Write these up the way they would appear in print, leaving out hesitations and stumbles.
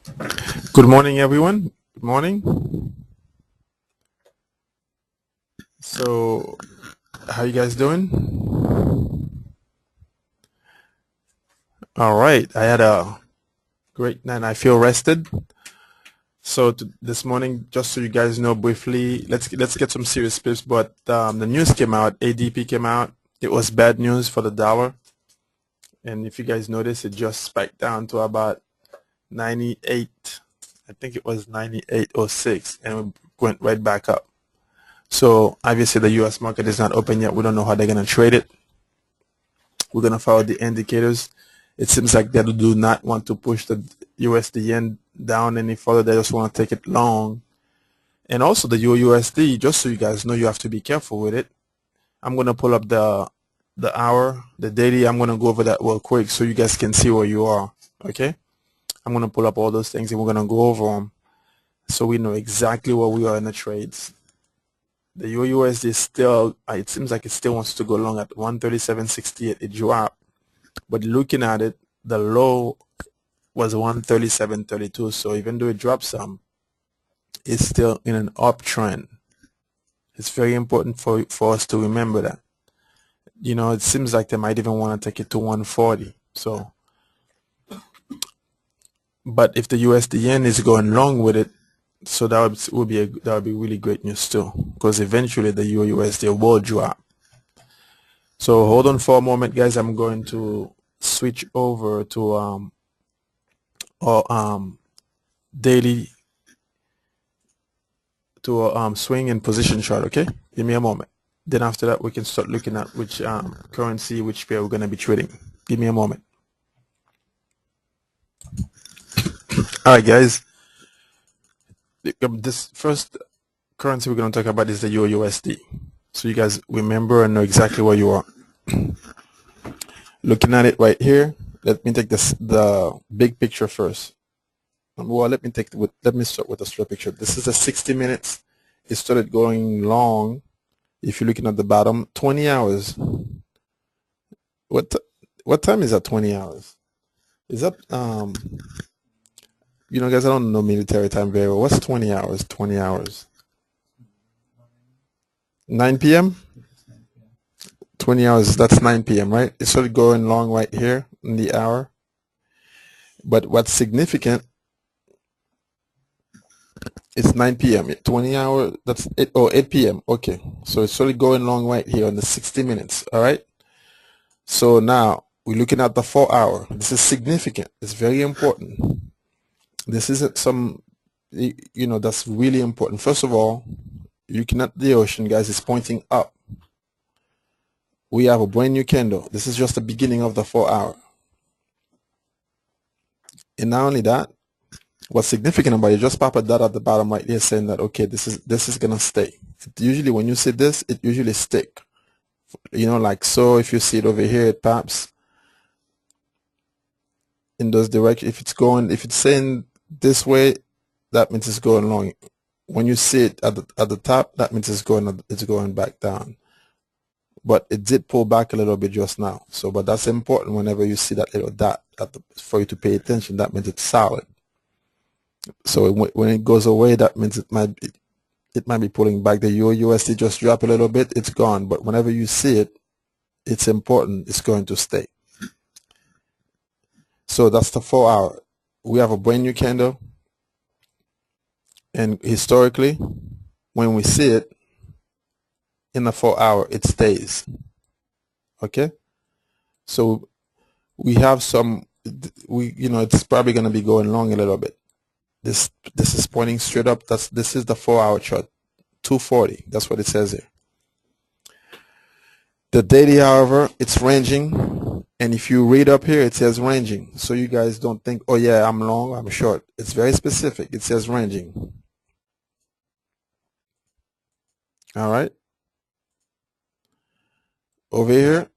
Good morning, everyone. Good morning. So, how you guys doing? All right. I had a great night. I feel rested. So this morning, just so you guys know briefly, let's get some serious pips. But the news came out. ADP came out. It was bad news for the dollar. And if you guys notice, it just spiked down to about 98. I think it was 98.06, and it went right back up. So obviously the U.S. market is not open yet. We don't know how they're gonna trade it. We're going to follow the indicators. It seems like they do not want to push the USD yen down any further. They just want to take it long. And also the USD, just so you guys know, you have to be careful with it. I'm going to pull up the hour, the daily. I'm going to go over that real quick so you guys can see where you are. Okay? I'm going to pull up all those things and we're going to go over them so we know exactly where we are in the trades. The USD is still, it seems like it still wants to go long at 137.68. It dropped. But looking at it, the low was 137.32. So even though it dropped some, it's still in an uptrend. It's very important for us to remember that. You know, it seems like they might even want to take it to 140. So, but if the USD yen is going long with it, so that would be really great news too, because eventually the USD will drop. So hold on for a moment, guys. I'm going to switch over to daily to a swing and position chart. Okay, give me a moment. Then after that we can start looking at which currency, which pair we're going to be trading. Give me a moment. All right, guys, this first currency we're going to talk about is the USD, so you guys remember and know exactly where you are. Looking at it right here, let me take the big picture first. Well, let me start with the slow picture. This is a 60 minutes. It started going long. If you're looking at the bottom, 20 hours. What what time is that? 20 hours. Is that you know, guys, I don't know military time very well. What's 20 hours? 20 hours. 9 p.m. 20 hours. That's 9 p.m. Right? It started going long right here in the hour. But what's significant? It's 9 p.m. 20 hours. That's 8 p.m. Okay. So it's started going long right here on the 60 minutes. All right. So now we're looking at the 4 hour. This is significant. It's very important. This isn't some, you know, that's really important. First of all, looking at the ocean, guys, it's pointing up. We have a brand new candle. This is just the beginning of the 4 hour. And not only that, what's significant about it, just pop a dot at the bottom right there saying that, okay, this is gonna stay. Usually when you see this, it usually stick. You know, like so. If you see it over here, it pops in those directions. If it's saying this way, that means it's going long. When you see it at the top, that means it's going back down. But it did pull back a little bit just now. So, but that's important whenever you see that little dot for you to pay attention. That means it's solid. So when it goes away, that means it might be pulling back. The USD just drop a little bit, it's gone. But whenever you see it, it's important. It's going to stay. So that's the 4 hour. We have a brand new candle. And historically, when we see it in the 4 hour, it stays. Okay? So we have you know, it's probably going to be going long a little bit. This is pointing straight up. This is the 4 hour chart. 240. That's what it says here. The daily, however, it's ranging. And if you read up here, it says ranging. So you guys don't think, oh yeah, I'm long, I'm short. It's very specific. It says ranging. All right. Over here.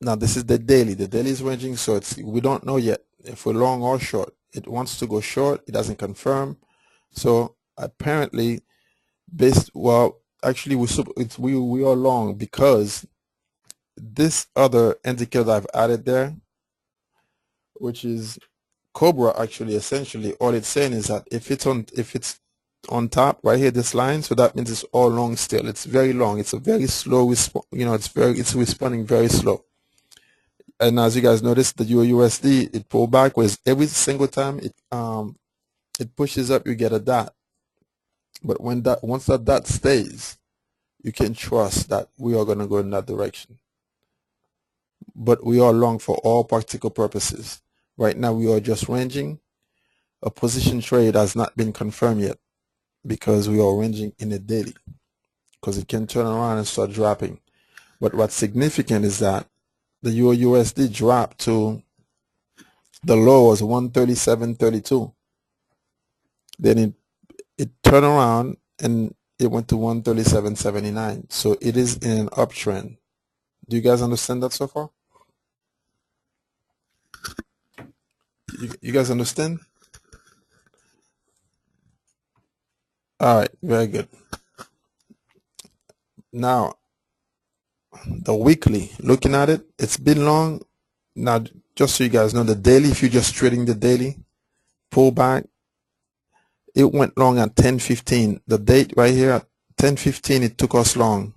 Now this is the daily. The daily is ranging, so we don't know yet if we're long or short. It wants to go short. It doesn't confirm. So apparently, actually we are long because this other indicator that I've added there, which is Cobra actually essentially all it's saying is that if it's on top right here, this line, so that means it's all long still. It's very long. It's a very slow it's responding very slow. And as you guys notice, the USD, it pulled back, whereas every single time it pushes up, you get a dot. But once that dot stays, you can trust that we are going to go in that direction. But we are long for all practical purposes. Right now we are just ranging. A position trade has not been confirmed yet because we are ranging in a daily, because it can turn around and start dropping. But what's significant is that the USD dropped to the low was 137.32. Then it turned around and it went to 137.79. So it is in an uptrend. Do you guys understand that so far? You guys understand? All right, very good. Now, the weekly, looking at it, it's been long. Now, just so you guys know, the daily, if you're just trading the daily, pull back, it went long at 10:15. The date right here at 10:15, it took us long.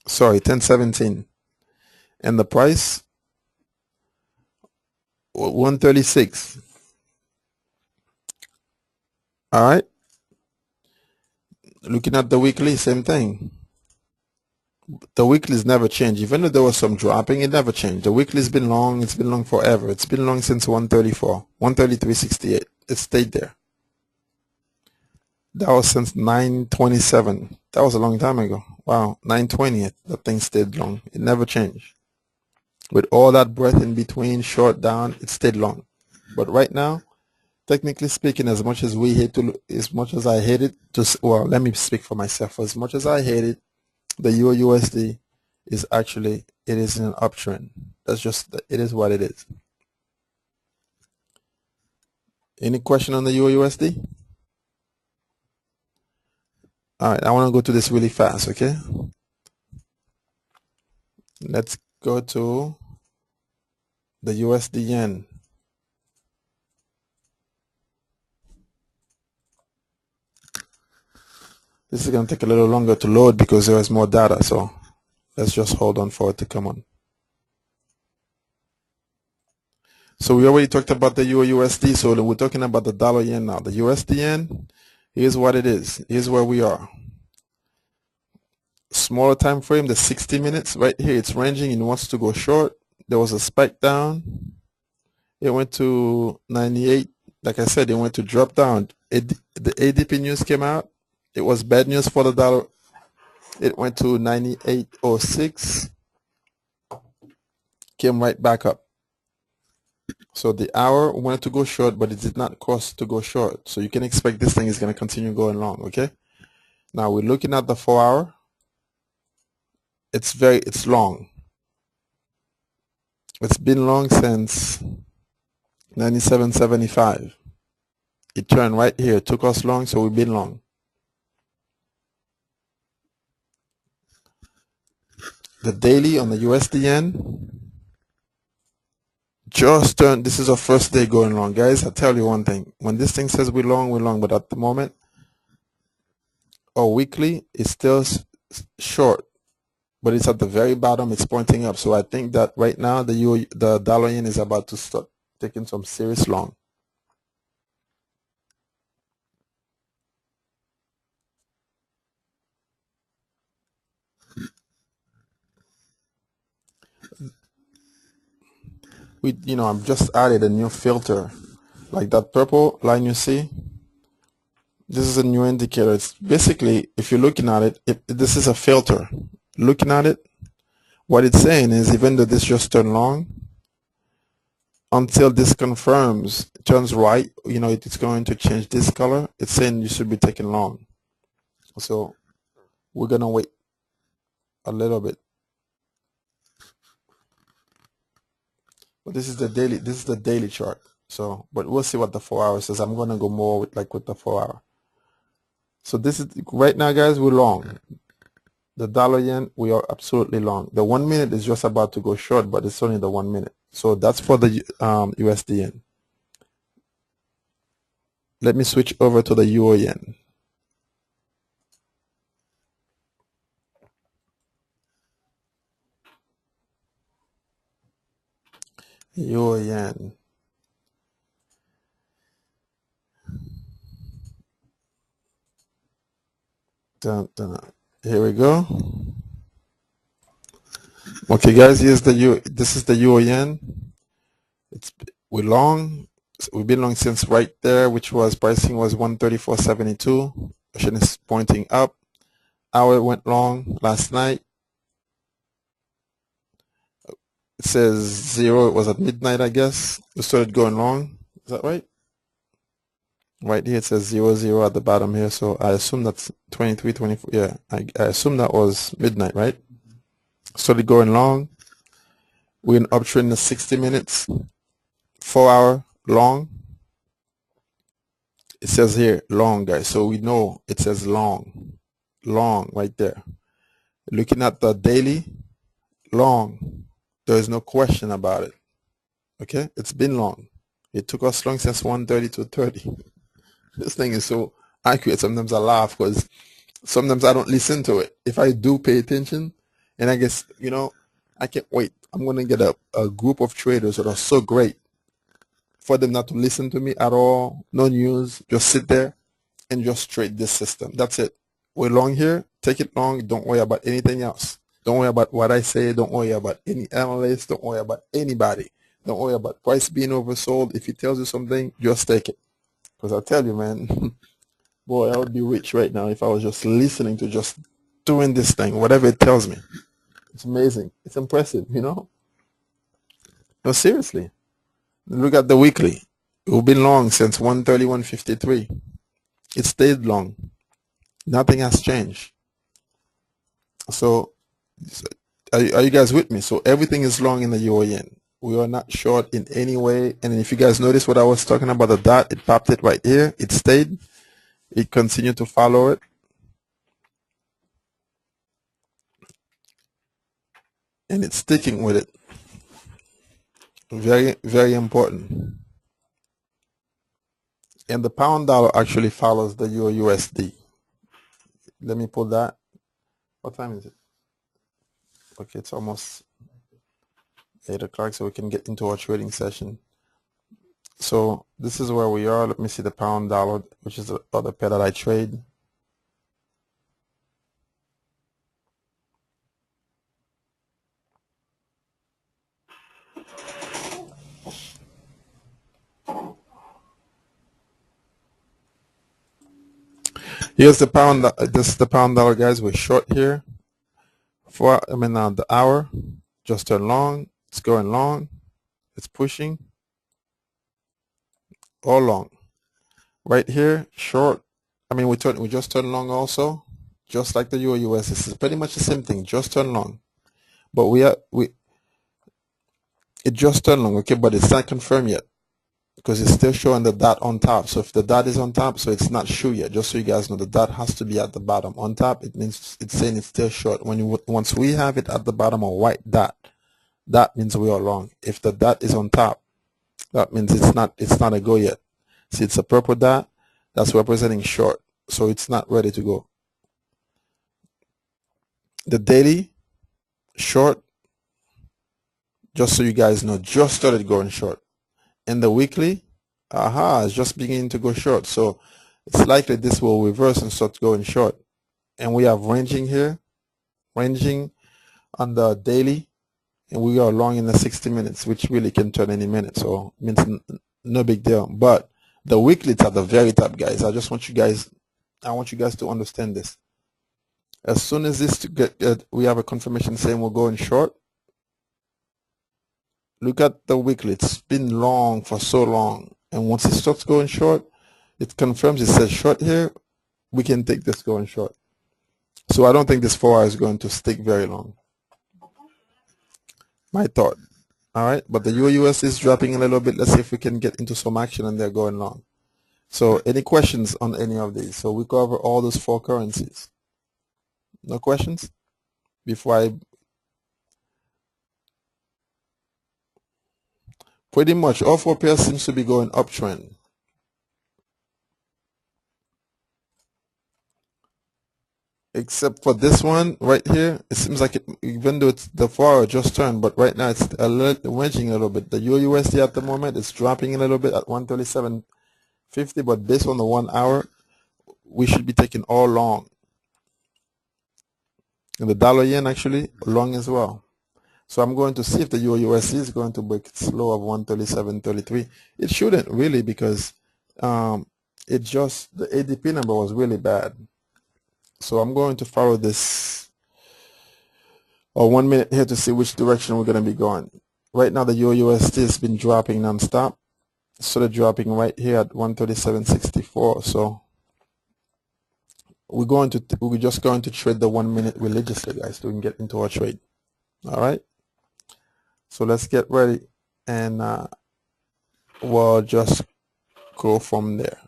Sorry, 10:17. And the price, 136. All right. Looking at the weekly, same thing. The weekly's never changed. Even though there was some dropping, it never changed. The weekly's been long. It's been long forever. It's been long since 134, 133.68. It stayed there. That was since 927. That was a long time ago. Wow, 920. That thing stayed long. It never changed. With all that breath in between, short down, it stayed long. But right now, technically speaking, as much as I hate it, well, let me speak for myself. As much as I hate it, the USD is actually, it is in an uptrend. That's just, it is what it is. Any question on the USD? All right, I want to go to this really fast, okay? Let's go to the USD yen. This is going to take a little longer to load because there is more data, so let's just hold on for it to come on. So we already talked about the USD, so we're talking about the dollar yen now. The USD yen, here's what it is. Here's where we are. Smaller time frame, the 60 minutes, right here, it's ranging and wants to go short. There was a spike down. It went to 98. Like I said, it went to drop down. The ADP news came out. It was bad news for the dollar. It went to 98.06. Came right back up. So the hour wanted to go short, but it did not cost to go short. So you can expect this thing is going to continue going long, okay? Now we're looking at the 4 hour. It's long. It's been long since 97.75. It turned right here. It took us long, so we've been long. The daily on the USD yen just turned. This is our first day going long, guys. I tell you one thing. When this thing says we're long, we're long. But at the moment, our weekly is still short. But it's at the very bottom. It's pointing up. So I think that right now the dollar yen is about to start taking some serious long. I've just added a new filter, like that purple line you see. This is a new indicator. It's basically, if you're looking at it, this is a filter. Looking at it, what it's saying is, even though this just turned long, until this confirms, turns right, it's going to change this color. It's saying you should be taking long. So we're gonna wait a little bit. But this is the daily chart. So, but we'll see what the 4 hour says. I'm gonna go more with the 4 hour. So this is right now, guys, we're long. The dollar yen, we are absolutely long. The 1 minute is just about to go short, but it's only the 1 minute. So that's for the USDN. Let me switch over to the Euro Yen. Euro Yen. Dun, dun. Here we go. Okay, guys, here's the this is the Euro Yen. We're long. We've been long since right there, which was pricing was 134.72. Ocean is pointing up. Hour went long last night. It says 0. It was at midnight, I guess. We started going long. Is that right? Right here it says 0 at the bottom here. So I assume that's 23, 24. Yeah, I assume that was midnight, right? Started going long. We're in uptrend in the 60 minutes. 4 hour long. It says here long, guys. So we know it says long. Long right there. Looking at the daily, long. There is no question about it. Okay? It's been long. It took us long since 130 to 30. This thing is so accurate. Sometimes I laugh because sometimes I don't listen to it. If I do pay attention, and I guess, I can't wait. I'm going to get a group of traders that are so great for them not to listen to me at all. No news. Just sit there and just trade this system. That's it. We're long here. Take it long. Don't worry about anything else. Don't worry about what I say. Don't worry about any analyst. Don't worry about anybody. Don't worry about price being oversold. If he tells you something, just take it. Because I tell you, man, boy, I would be rich right now if I was just listening to just doing this thing, whatever it tells me. It's amazing. It's impressive, No, seriously. Look at the weekly. We've been long since 131.53. It stayed long. Nothing has changed. So, are you guys with me? So everything is long in the Euro Yen. We are not short in any way. And if you guys notice what I was talking about, the dot, it popped it right here. It stayed. It continued to follow it. And it's sticking with it. Very, very important. And the pound dollar actually follows the Euro USD. Let me pull that. What time is it? Okay, it's almost 8 o'clock, so we can get into our trading session. So this is where we are. Let me see the pound dollar, which is the other pair that I trade. Here's the pound. This is the pound dollar, guys. We're short here. The hour just turned long. It's going long. It's pushing all long. Right here, short. We just turned long also, just like the Euro US. This is pretty much the same thing. Just turned long, but it just turned long. Okay, but it's not confirmed yet because it's still showing the dot on top. So if the dot is on top, so it's not true yet. Just so you guys know, the dot has to be at the bottom. On top, it means it's saying it's still short. Once we have it at the bottom, a white dot, that means we are long. If the dot is on top, that means it's not a go yet. See, it's a purple dot. That's representing short. So it's not ready to go. The daily short, just so you guys know, just started going short. And the weekly, it's just beginning to go short. So it's likely this will reverse and start going short. And we have ranging here, ranging on the daily, and we are long in the 60 minutes, which really can turn any minute. So it means no big deal. But the weekly, it's at the very top, guys. I want you guys to understand this. As soon as we have a confirmation saying we're going short, look at the weekly. It's been long for so long. And once it starts going short, it confirms, it says short here. We can take this going short. So I don't think this 4 hour is going to stick very long. My thought. All right. But the Euro US is dropping a little bit. Let's see if we can get into some action and they're going long. So any questions on any of these? So we cover all those 4 currencies. No questions? Before I Pretty much all four pairs seems to be going uptrend. Except for this one right here, it seems like even though it's the 4 hour just turned, but right now it's a little wedging a little bit. The USD at the moment is dropping a little bit at 137.50, but based on the 1 hour, we should be taking all long. And the dollar yen actually long as well. So I'm going to see if the USD is going to break its low of 137.33. It shouldn't really, because it just, the ADP number was really bad. So I'm going to follow this 1 minute here to see which direction we're going to be going. Right now the USD has been dropping non-stop. So they're dropping right here at 137.64. So we're just going to trade the 1 minute religiously, guys, so we can get into our trade. All right. So let's get ready, and we'll just go from there.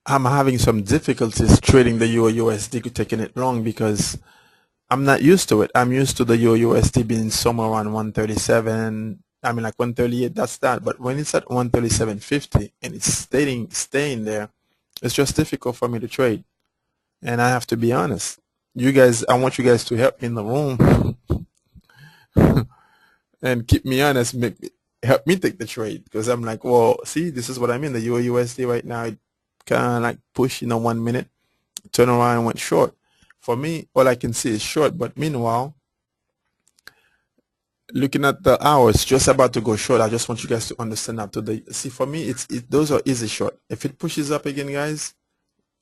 I'm having some difficulties trading the USD, taking it long, because I'm not used to it. I'm used to the USD being somewhere around 137. I mean, like 138. That's that. But when it's at 137.50 and it's staying there, it's just difficult for me to trade. And I have to be honest. You guys, I want you guys to help me in the room and keep me honest. Help me take the trade, because I'm like, well, see, this is what I mean. The USD right now, it kind of like push, 1 minute, turn around and went short. For me, all I can see is short. But meanwhile, looking at the hours, just about to go short. I just want you guys to understand up to the see. For me, those are easy short. If it pushes up again, guys,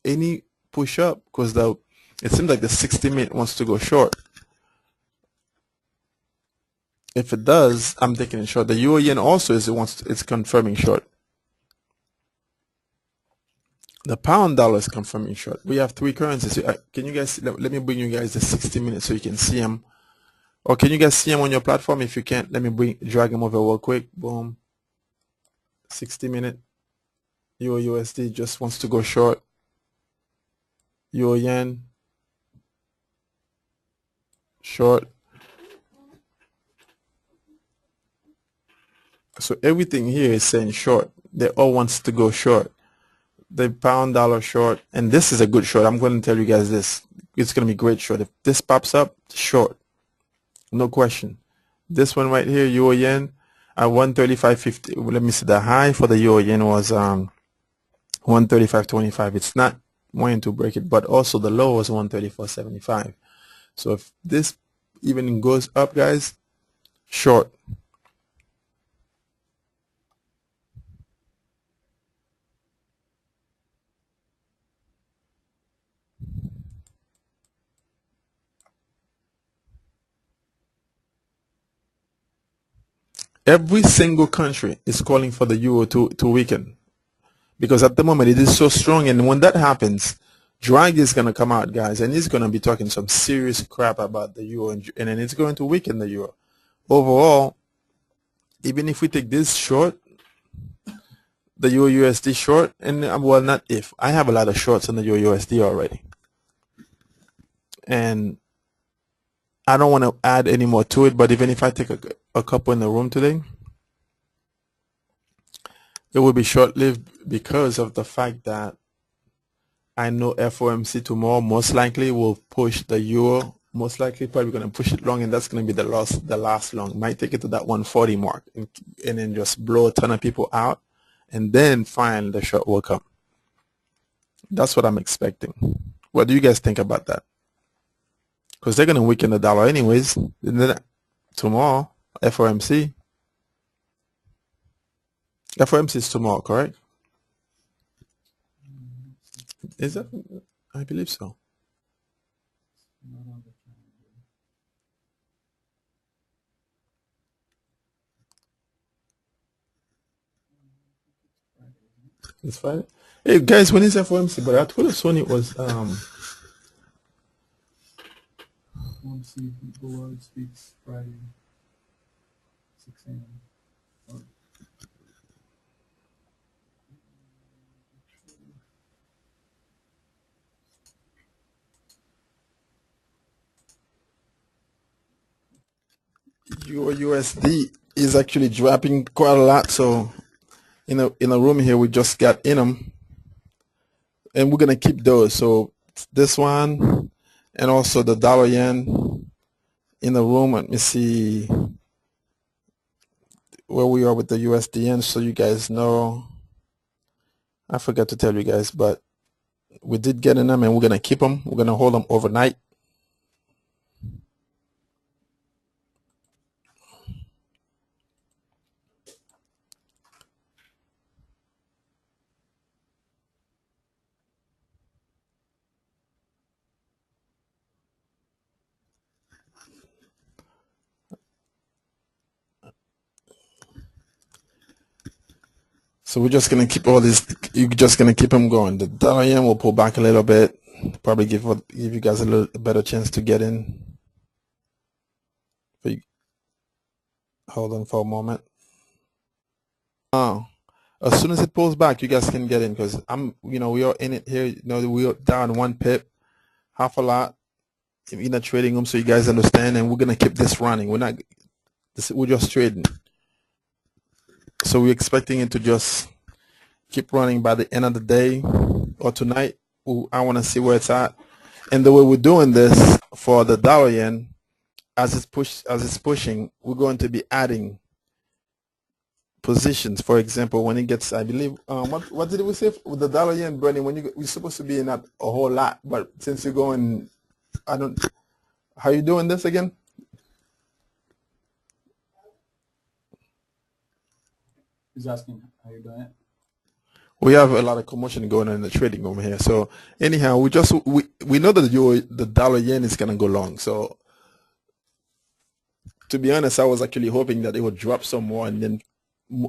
any push up, because it seems like the 60-minute wants to go short. If it does, I'm taking it short. The euro yen also it's confirming short. The pound dollar is confirming short. We have three currencies. Can you guys let me bring you guys the 60 minutes so you can see them? Or can you guys see them on your platform? If you can't, let me drag them over real quick. Boom. 60-minute. Euro USD just wants to go short. Euro yen short. So everything here is saying short. They all wants to go short. The pound dollar short, and this is a good short. I'm going to tell you guys this. It's going to be great short. If this pops up, short. No question. This one right here, euro yen at 135.50. Let me see. The high for the euro yen was 135.25. It's not wanting to break it, but also the low was 134.75. So if this even goes up, guys, short. Every single country is calling for the euro to weaken, because at the moment it is so strong, and when that happens, Draghi is going to come out, guys, and he's going to be talking some serious crap about the euro, and then it's going to weaken the euro. Overall, even if we take this short, the euro USD short, and well, not if, I have a lot of shorts on the euro USD already, and I don't want to add any more to it, but even if I take a couple in the room today, it will be short-lived, because of the fact that I know FOMC tomorrow most likely will push the euro. Most likely, probably going to push it long, and that's going to be the last long. Might take it to that 140 mark, and then just blow a ton of people out, and then finally the short will come. That's what I'm expecting. What do you guys think about that? Because they're going to weaken the dollar anyways. And then tomorrow, FOMC. FOMC is tomorrow, correct? Is that? I believe so. It's Friday. Hey guys, when is FOMC? But I told Sony it was FOMC board speaks Friday, 6 a.m. Your USD is actually dropping quite a lot. So in a room here, we just got in them, and we're gonna keep those. So this one, and also the dollar yen in the room. Let me see where we are with the USD, so you guys know. I forgot to tell you guys, but we did get in them, and we're gonna keep them. We're gonna hold them overnight. So we're just gonna keep all these. You're just gonna keep them going. The dollar yen will pull back a little bit. Probably give you guys a little better chance to get in. But hold on for a moment. Oh, as soon as it pulls back, you guys can get in because we are in it here. We are down 1 pip, half a lot in a trading room, so you guys understand. And we're gonna keep this running. We're just trading. So we're expecting it to just keep running by the end of the day or tonight. I want to see where it's at. And the way we're doing this for the dollar yen, as it's pushing, we're going to be adding positions. For example, when it gets, I believe, what did we say with the dollar yen, Bernie? We're supposed to be in that a whole lot, but since you're going, how you doing this again? He's asking how you're doing it. We have a lot of commotion going on in the trading room here. So anyhow, we know that the dollar yen is gonna go long. So to be honest, I was actually hoping that it would drop some more and then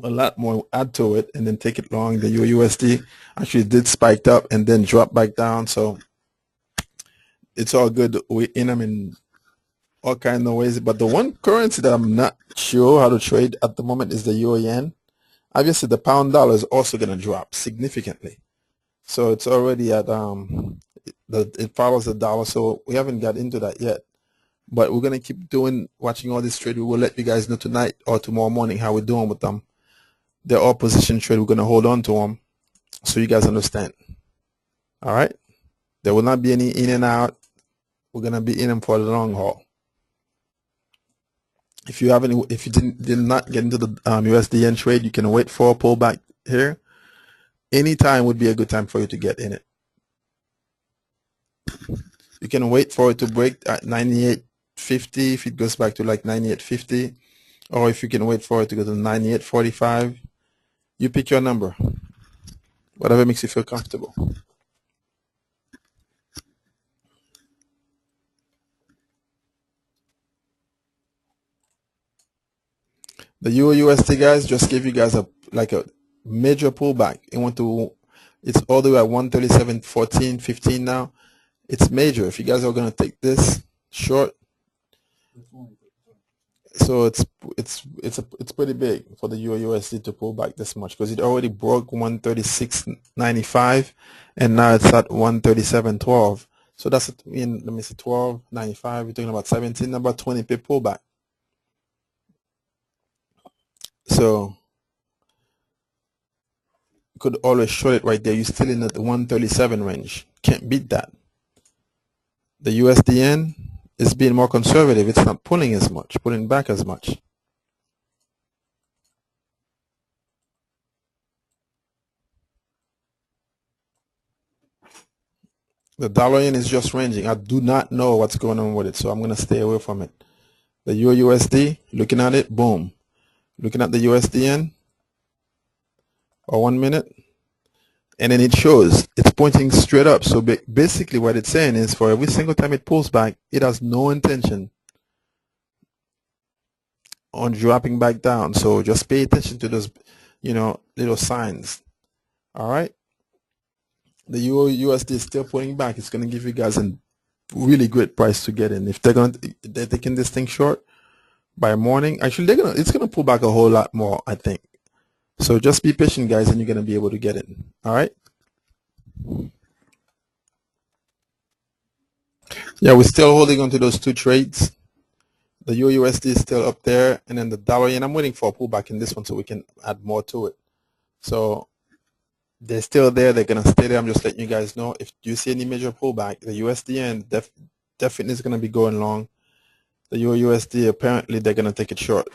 a lot more add to it and then take it long. The USD actually did spike up and then drop back down. So it's all good. We in them in all kinds of ways. But the one currency that I'm not sure how to trade at the moment is the euro yen. Obviously, the pound dollar is also going to drop significantly. So it's already at it follows the dollar. So we haven't got into that yet. But we're gonna keep watching all this trade. We will let you guys know tonight or tomorrow morning how we're doing with them. They're all position trade. We're gonna hold on to them, so you guys understand. All right. There will not be any in and out. We're gonna be in them for the long haul. If you did not get into the USD yen trade, you can wait for a pullback here. Any time would be a good time for you to get in it. You can wait for it to break at 98.50 if it goes back to like 98.50, or if you can wait for it to go to 98.45. You pick your number, whatever makes you feel comfortable. The Euro USD guys just gave you guys a major pullback. It's all the way at 137.14, 15 now. It's major. If you guys are gonna take this short, so it's pretty big for the Euro USD to pull back this much because it already broke 136.95 and now it's at 137.12. So that's let me see, 12.95. We're talking about 17, about 20 pip pullback. So you could always short it right there. You're still in the 137 range. Can't beat that. The USDN is being more conservative. It's not pulling back as much. The dollar yen is just ranging. I do not know what's going on with it, so I'm going to stay away from it. The Euro USD, looking at it, boom. Looking at the USDN, or 1 minute, and then it shows it's pointing straight up. So basically what it's saying is for every single time it pulls back, it has no intention on dropping back down. So just pay attention to those, little signs. All right. The Euro USD is still pulling back. It's going to give you guys a really great price to get in. If they're taking this thing short by morning, actually it's going to pull back a whole lot more, I think. So just be patient, guys, and you're going to be able to get in. All right. Yeah, we're still holding on to those two trades. The EURUSD is still up there, and then the dollar yen, I'm waiting for a pullback in this one so we can add more to it. So they're still there. They're going to stay there. I'm just letting you guys know. If you see any major pullback, the USD yen definitely is going to be going long. The EURUSD, apparently they're going to take it short.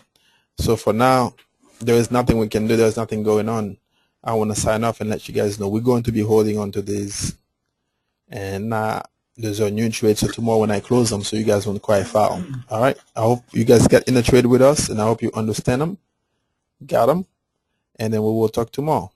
So for now, there is nothing we can do. There's nothing going on. I want to sign off and let you guys know we're going to be holding on to these. And there's a new trade, so tomorrow when I close them, so you guys won't cry foul. All right. I hope you guys get in the trade with us, and I hope you understand them, got them, and then we will talk tomorrow.